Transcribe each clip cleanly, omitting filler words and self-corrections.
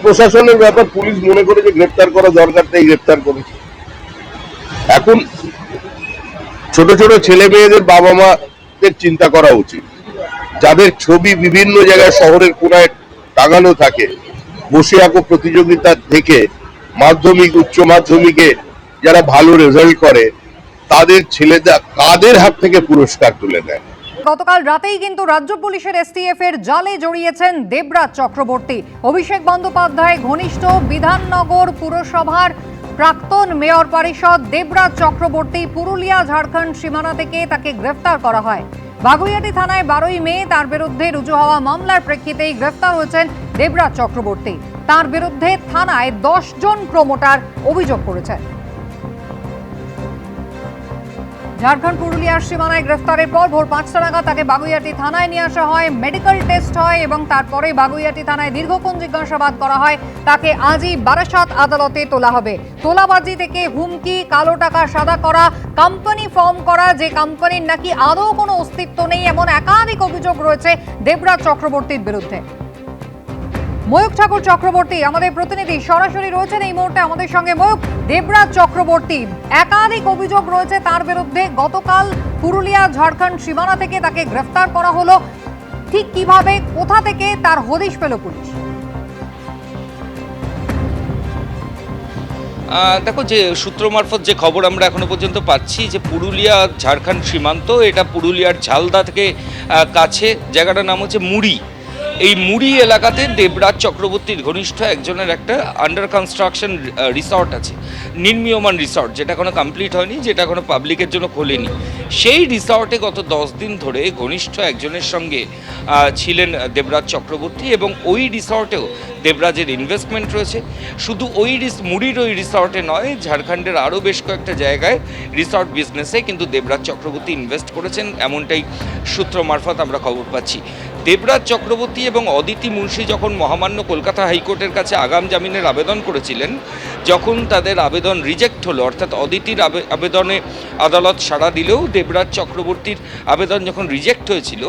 প্রশাসনের ব্যাপার, পুলিশ মনে করে যে গ্রেপ্তার করা দরকার তাই গ্রেপ্তার করেছে। এখন ছোট ছোট ছেলে মেয়েদের বাবা মাদের চিন্তা করা উচিত, যাদের ছবি বিভিন্ন জায়গায় শহরের কোনায় টাঙানো থাকে, বসে আঁকো প্রতিযোগিতা থেকে মাধ্যমিক উচ্চ মাধ্যমিকে যারা ভালো রেজাল্ট করে তাদের ছেলেরা কাদের হাত থেকে পুরস্কার তুলে নেয়। গতকাল রাতেই কিন্তু রাজ্য পুলিশের এসটিএফ এর জালে জড়িয়েছেন দেবরাজ চক্রবর্তী। অভিষেক বন্দ্যোপাধ্যায় ঘনিষ্ঠ বিধাননগর পুরসভার প্রাক্তন মেয়র পরিষদ দেবরাজ চক্রবর্তী পুরুলিয়া ঝাড়খণ্ড সীমানা থেকে তাকে গ্রেফতার করা হয়। বাগুইআটি থানায় 12ই মে তার বিরুদ্ধে রুজু হওয়া মামলার প্রেক্ষিতেই গ্রেফতার হয়েছেন দেবরাজ চক্রবর্তী। তার বিরুদ্ধে থানায় 10 জন প্রমোটার অভিযোগ করেছেন। ঝাড়খণ্ড পুরুলিয়ার সীমানায় গ্রেফতারের পর ভোর 5টা নাগাদ তাকে বাগুইআটি থানায় নিয়ে আসা হয়, মেডিকেল টেস্ট হয় এবং তারপরে বাগুইআটি থানায় দীর্ঘক্ষণ জিজ্ঞাসাবাদ করা হয়। তাকে আজই বারাসাত আদালতে তোলা হবে। তোলাবাজি থেকে হুমকি, কালো টাকা সাদা করা, কোম্পানি ফর্ম করা, যে কোম্পানির নাকি আদৌ কোনো অস্তিত্ব নেই, এমন একাধিক অভিযোগ রয়েছে দেবরাজ চক্রবর্তীর বিরুদ্ধে। ময়ূক ঠাকুর চক্রবর্তী আমাদের প্রতিনিধি সরাসরি রয়েছেন এই মুহূর্তে আমাদের সঙ্গে। ময়ূক, দেবরাজ চক্রবর্তী একাধিক অভিযোগ রয়েছে তার বিরুদ্ধে। গতকাল পুরুলিয়া ঝাড়খণ্ড সীমানা থেকে তাকে গ্রেফতার করা হলো, ঠিক কিভাবে, কোথা থেকে তার হদিশ পেল পুলিশ? দেখো, যে সূত্র মারফত যে খবর আমরা এখনো পর্যন্ত পাচ্ছি যে পুরুলিয়া ঝাড়খণ্ড সীমান্ত, এটা পুরুলিয়ার ঝালদা থেকে কাছে, জায়গাটার নাম হচ্ছে মুড়ি। এই মুড়ি এলাকাতে দেবরাজ চক্রবর্তীর ঘনিষ্ঠ একজনের একটা আন্ডার কনস্ট্রাকশন রিসর্ট আছে, নির্মীয়মান রিসর্ট, যেটা কোনো কমপ্লিট হয়নি, যেটা কোনো পাবলিকের জন্য খোলেনি। সেই রিসর্টে গত 10 দিন ধরে ঘনিষ্ঠ একজনের সঙ্গে ছিলেন দেবরাজ চক্রবর্তী এবং ওই রিসর্টেও দেবরাজের ইনভেস্টমেন্ট রয়েছে। শুধু ওই মুড়ির ওই রিসর্টে নয়, ঝাড়খণ্ডের আরও বেশ কয়েকটা জায়গায় রিসর্ট বিজনেসে কিন্তু দেবরাজ চক্রবর্তী ইনভেস্ট করেছেন, এমনটাই সূত্র মারফত আমরা খবর পাচ্ছি। দেবরাজ চক্রবর্তী এবং অদিতি মুন্সি যখন মহামান্য কলকাতা হাইকোর্টের কাছে আগাম জামিনের আবেদন করেছিলেন, যখন তাদের আবেদন রিজেক্ট হলো, অর্থাৎ অদিতির আবেদনে আদালত সাড়া দিলেও দেবরাজ চক্রবর্তীর আবেদন যখন রিজেক্ট হয়েছিল,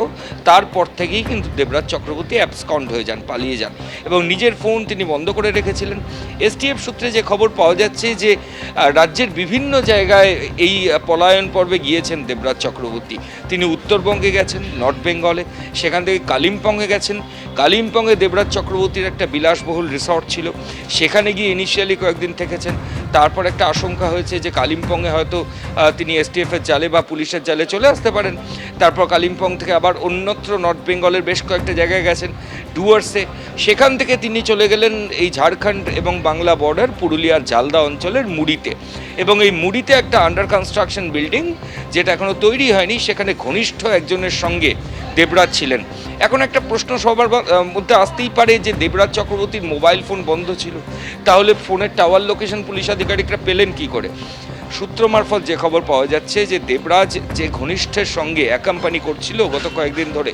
তারপর থেকেই কিন্তু দেবরাজ চক্রবর্তী অ্যাবসকন্ড হয়ে যান, পালিয়ে যান এবং নিজের ফোন তিনি বন্ধ করে রেখেছিলেন। এসটিএফ সূত্রে যে খবর পাওয়া যাচ্ছে যে রাজ্যের বিভিন্ন জায়গায় এই পলায়ন পর্বে গিয়েছেন দেবরাজ চক্রবর্তী। তিনি উত্তরবঙ্গে গেছেন, নর্থ বেঙ্গলে, সেখান থেকে কালিম্পংয়ে গেছেন। কালিম্পংয়ে দেবরাজ চক্রবর্তীর একটা বিলাসবহুল রিসর্ট ছিল, সেখানে গিয়ে ইনিশিয়ালি কয়েকদিন থেকেছেন। তারপর একটা আশঙ্কা হয়েছে যে কালিম্পংয়ে হয়তো তিনি এসটিএফের জালে বা পুলিশের জালে চলে আসতে পারেন। তারপর কালিম্পং থেকে আবার অন্যত্র নর্থ বেঙ্গলের বেশ কয়েকটা জায়গায় গেছেন, ডুয়ার্সে। সেখান থেকে তিনি চলে গেলেন এই ঝাড়খণ্ড এবং বাংলা বর্ডার পুরুলিয়ার ঝালদা অঞ্চলের মুড়িতে। এবং এই মুড়িতে একটা আন্ডার কনস্ট্রাকশন বিল্ডিং, যেটা এখনও তৈরি হয়নি, সেখানে ঘনিষ্ঠ একজনের সঙ্গে দেবরাজ ছিলেন। এখন একটা প্রশ্ন সবার মধ্যে আসতেই পারে যে দেবরাজ চক্রবর্তীর মোবাইল ফোন বন্ধ ছিল, তাহলে ফোনের টাওয়ার লোকেশন পুলিশ আধিকারিকরা পেলেন কি করে? সূত্র মারফত যে খবর পাওয়া যাচ্ছে যে দেবরাজ যে ঘনিষ্ঠের সঙ্গে এক কোম্পানি করছিল গত কয়েকদিন ধরে,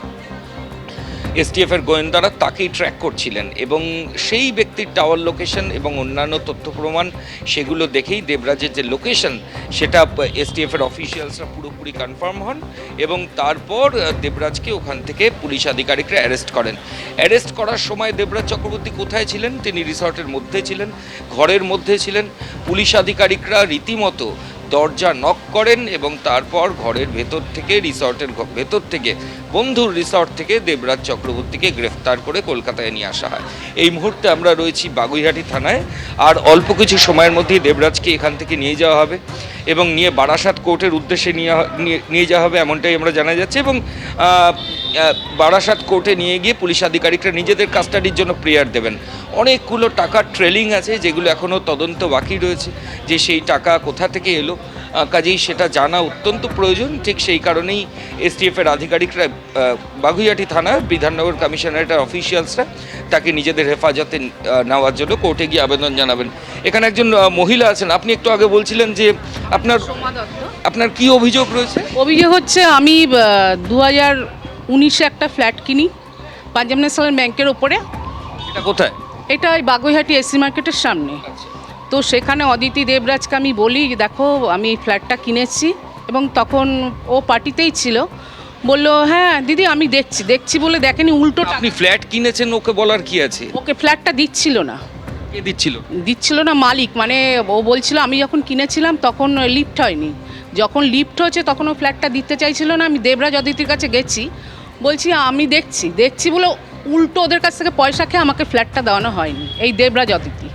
এসটিএফের গোয়েন্দারা তাকেই ট্র্যাক করছিলেন এবং সেই ব্যক্তির টাওয়ার লোকেশন এবং অন্যান্য তথ্য প্রমাণ সেগুলো দেখেই দেবরাজের যে লোকেশন সেটা এসটিএফের অফিসিয়ালসরা পুরোপুরি কনফার্ম হন এবং তারপর দেবরাজকে ওখান থেকে পুলিশ আধিকারিকরা অ্যারেস্ট করেন। অ্যারেস্ট করার সময় দেবরাজ চক্রবর্তী কোথায় ছিলেন? তিনি রিসর্টের মধ্যে ছিলেন, ঘরের মধ্যে ছিলেন। পুলিশ আধিকারিকরা রীতিমতো দরজা নক করেন এবং তারপর ঘরের ভেতর থেকে, রিসর্টের ভেতর থেকে, বন্ধুর রিসর্ট থেকে দেবরাজ চক্রবর্তীকে গ্রেফতার করে কলকাতায় নিয়ে আসা হয়। এই মুহূর্তে আমরা রয়েছি বাগুইআটি থানায়, আর অল্প কিছু সময়ের মধ্যেই দেবরাজকে এখান থেকে নিয়ে যাওয়া হবে এবং নিয়ে বারাসাত কোর্টের উদ্দেশ্যে নিয়ে যাওয়া হবে, এমনটাই আমরা জানা যাচ্ছে। এবং বারাসাত কোর্টে নিয়ে গিয়ে পুলিশ আধিকারিকরা নিজেদের কাস্টাডির জন্য প্রেয়ার দেবেন। অনেকগুলো টাকার ট্রেলিং আছে যেগুলো এখনও তদন্ত বাকি রয়েছে, যে সেই টাকা কোথা থেকে এলো, কাজেই সেটা জানা অত্যন্ত প্রয়োজন। ঠিক সেই কারণেই এসটিএফের আধিকারিকরা বাগুইআটি থানার বিধাননগর কমিশনারেটের অফিসিয়ালসরা তাকে নিজেদের হেফাজতে নেওয়ার জন্য কোর্টে গিয়ে আবেদন জানাবেন। এখানে একজন মহিলা আছেন, আপনি একটু আগে বলছিলেন যে আপনার কি অভিযোগ রয়েছে? অভিযোগ হচ্ছে আমি 2019-এ একটা ফ্ল্যাট কিনি পাঞ্জাব ন্যাশনাল ব্যাংকের ওপরে। এটা কোথায়? এটা ওই বাগুইআটি এসসি মার্কেটের সামনে। তো সেখানে অদিতি দেবরাজকে আমি বলি, দেখো আমি এই ফ্ল্যাটটা কিনেছি, এবং তখন ও পার্টিতেই ছিল। বললো হ্যাঁ দিদি আমি দেখছি বলে দেখেনি, উল্টো। আপনি ফ্ল্যাট কিনেছেন, ওকে বলার কি আছে? ওকে ফ্ল্যাটটা দিচ্ছিল না। কে দিচ্ছিল? দিচ্ছিল না মালিক, মানে ও বলছিল আমি যখন কিনেছিলাম তখন লিফট হয়নি, যখন লিফট হয়েছে তখন ও ফ্ল্যাটটা দিতে চাইছিল না। আমি দেবরাজ অদিতির কাছে গেছি, বলছি আমি দেখছি বলে উল্টো ওদের কাছ থেকে পয়সা খেয়ে আমাকে ফ্ল্যাটটা দেওয়ানো হয়নি। এই দেবরাজ অদিতি।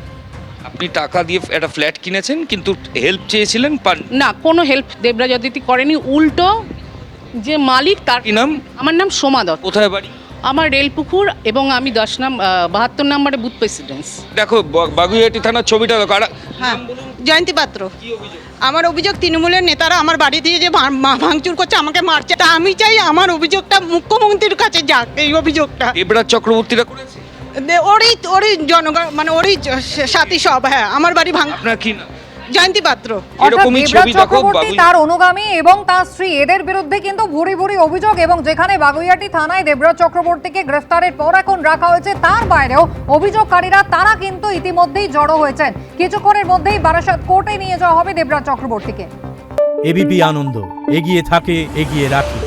আপনি টাকা দিয়ে একটা ফ্ল্যাট কিনেছেন কিন্তু হেল্প চেয়েছিলেন, পান না, কোনো হেল্প দেবরাজ অদিতি করেনি, উল্টো যে মালিক তার কি নাম? আমার নাম সোমা দত্ত, কোথায় বাড়ি? আমার রেলপুকুর, এবং আমি 72 নম্বরে বুথ প্রেসিডেন্স। দেখো বাগুইআটি থানার ছবিটা দেখো। আর হ্যাঁ, জয়ন্তী পাত্র। কি অভিযোগ? আমার অভিযোগ তৃণমূলের নেতারা আমার বাড়ি দিয়ে যে ভাঙচুর করছে, আমাকে মারছে। তা আমি চাই আমার অভিযোগটা মুখ্যমন্ত্রীর কাছে যাক। এই অভিযোগটা দেবরাজ চক্রবর্তীরা করেছে? ওরই জনগণ, মানে ওরই সাথী সব। হ্যাঁ, আমার বাড়ি ভাঙ। আপনার কি নাম? জয়ন্তী পাত্র। অর্থাৎ এরকমই দেবরাজ ছবি দেখো চক্রবর্তী, তার অনুগামী এবং তার স্ত্রী, এদের বিরুদ্ধে কিন্তু ভুরি ভুরি অভিযোগ। এবং যেখানে বাগুইআটি থানায় দেবরাজ চক্রবর্তীকে গ্রেফতারের পর এখন রাখা হয়েছে, তার বাইরেও অভিযোগকারীরা তারা কিন্তু ইতিমধ্যেই জড়ো হয়েছেন। কিছুক্ষণের মধ্যেই বারাসাত কোর্টে নিয়ে যাওয়া হবে দেবরাজ চক্রবর্তীকে। এবিপি আনন্দ, এগিয়ে থাকে, এগিয়ে রাখে।